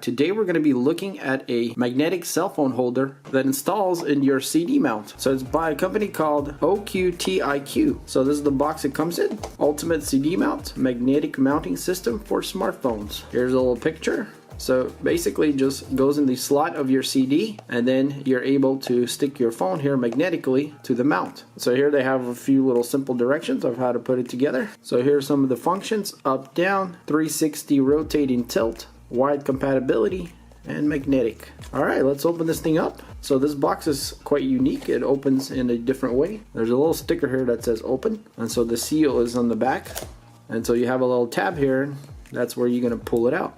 Today we're going to be looking at a magnetic cell phone holder that installs in your CD mount. So it's by a company called OQTIQ. So this is the box it comes in. Ultimate CD mount, magnetic mounting system for smartphones. Here's a little picture. So basically just goes in the slot of your CD, and then you're able to stick your phone here magnetically to the mount. So here they have a few little simple directions of how to put it together. So here's some of the functions: up, down, 360 rotating tilt, wide compatibility, and magnetic. Alright, let's open this thing up. So this box is quite unique. It opens in a different way. There's a little sticker here that says open, and so the seal is on the back, and so you have a little tab here. That's where you're going to pull it out.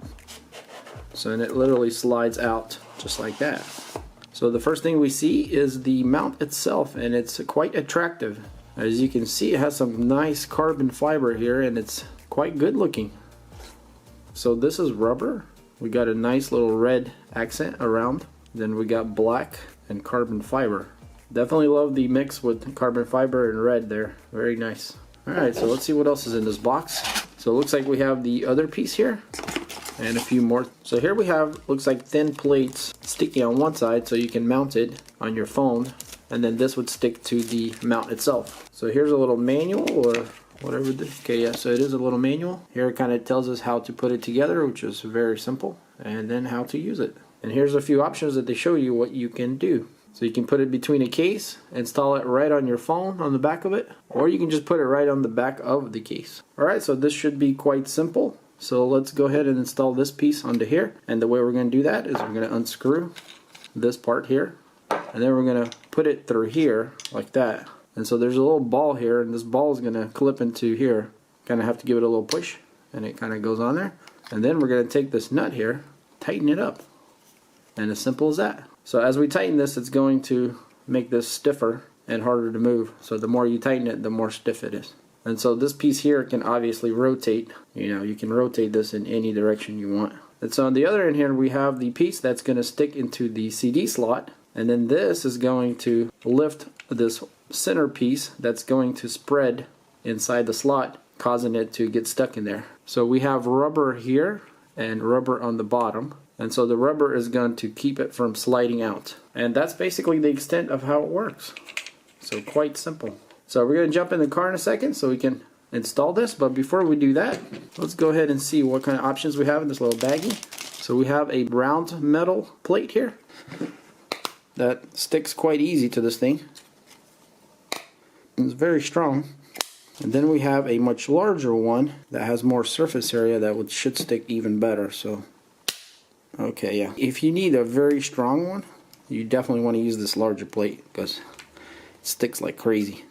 So and it literally slides out just like that. So the first thing we see is the mount itself, and it's quite attractive. As you can see, it has some nice carbon fiber here, and it's quite good looking. So this is rubber. We got a nice little red accent around. Then we got black and carbon fiber. Definitely love the mix with carbon fiber and red there. Very nice. Alright, so let's see what else is in this box. So it looks like we have the other piece here and a few more. So here we have, looks like thin plates sticking on one side so you can mount it on your phone, and then this would stick to the mount itself. So here's a little manual or whatever. Okay, yeah, so it is a little manual. Here it kind of tells us how to put it together, which is very simple, and then how to use it. And here's a few options that they show you what you can do. So you can put it between a case, install it right on your phone on the back of it, or you can just put it right on the back of the case. Alright, so this should be quite simple. So let's go ahead and install this piece onto here. And the way we're going to do that is we're going to unscrew this part here, and then we're going to put it through here like that. And so there's a little ball here, and this ball is going to clip into here. Kind of have to give it a little push, and it kind of goes on there. And then we're going to take this nut here, tighten it up, and as simple as that. So as we tighten this, it's going to make this stiffer and harder to move. So the more you tighten it, the more stiff it is. And so this piece here can obviously rotate. You know, you can rotate this in any direction you want. And so on the other end here, we have the piece that's going to stick into the CD slot, and then this is going to lift this center piece that's going to spread inside the slot, causing it to get stuck in there. So we have rubber here and rubber on the bottom, and so the rubber is going to keep it from sliding out. And that's basically the extent of how it works. So quite simple. So we're going to jump in the car in a second so we can install this, but before we do that, let's go ahead and see what kind of options we have in this little baggie. So we have a round metal plate here that sticks quite easy to this thing. It's very strong. And then we have a much larger one that has more surface area that should stick even better. So okay, yeah. If you need a very strong one, you definitely want to use this larger plate because it sticks like crazy.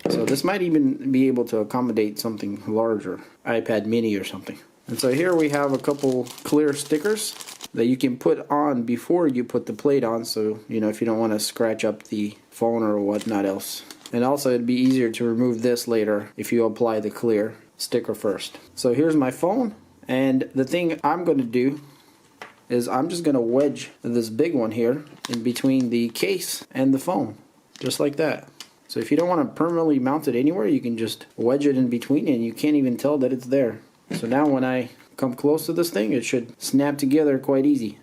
So this might even be able to accommodate something larger, iPad mini or something. And so here we have a couple clear stickers that you can put on before you put the plate on, so you know, if you don't want to scratch up the phone or whatnot else. And also it'd be easier to remove this later if you apply the clear sticker first. So here's my phone, and the thing I'm going to do is I'm just going to wedge this big one here in between the case and the phone, just like that. So if you don't want to permanently mount it anywhere, you can just wedge it in between and you can't even tell that it's there. So now when I come close to this thing, it should snap together quite easy.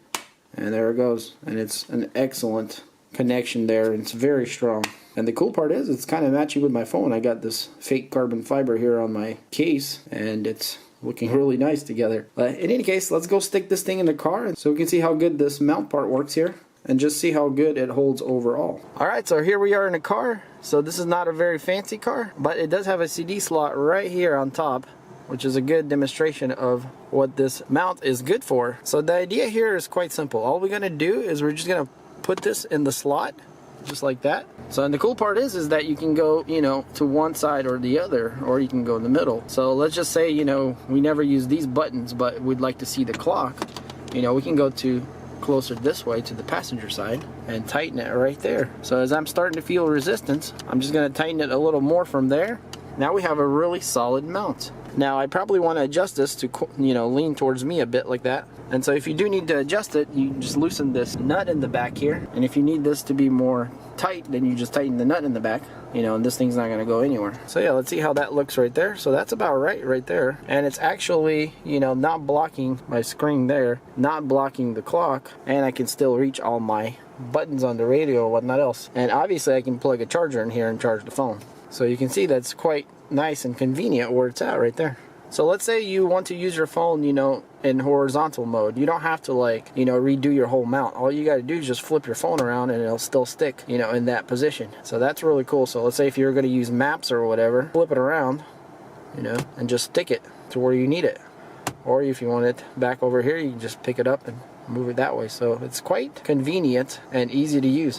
And there it goes. And it's an excellent connection there. It's very strong. And the cool part is it's kind of matching with my phone. I got this fake carbon fiber here on my case, and it's looking really nice together. But in any case, let's go stick this thing in the car so we can see how good this mount part works here, and just see how good it holds overall. Alright, so here we are in a car. So this is not a very fancy car, but it does have a CD slot right here on top, which is a good demonstration of what this mount is good for. So the idea here is quite simple. All we're going to do is we're just going to put this in the slot, just like that. So, and the cool part is that you can go, you know, to one side or the other, or you can go in the middle. So let's just say, you know, we never use these buttons, but we'd like to see the clock. You know, we can go to closer this way to the passenger side and tighten it right there. So as I'm starting to feel resistance, I'm just going to tighten it a little more from there. Now we have a really solid mount. Now I probably want to adjust this to, you know, lean towards me a bit like that. And so if you do need to adjust it, you just loosen this nut in the back here. And if you need this to be more tight, then you just tighten the nut in the back, you know, and this thing's not going to go anywhere. So yeah, let's see how that looks right there. So that's about right there. And it's actually, you know, not blocking my screen there, not blocking the clock, and I can still reach all my buttons on the radio or whatnot else. And obviously I can plug a charger in here and charge the phone. So you can see that's quite nice and convenient where it's at right there. So let's say you want to use your phone, you know, in horizontal mode. You don't have to, like, you know, redo your whole mount. All you got to do is just flip your phone around and it'll still stick, you know, in that position. So that's really cool. So let's say if you're going to use maps or whatever, flip it around, you know, and just stick it to where you need it. Or if you want it back over here, you can just pick it up and move it that way. So it's quite convenient and easy to use.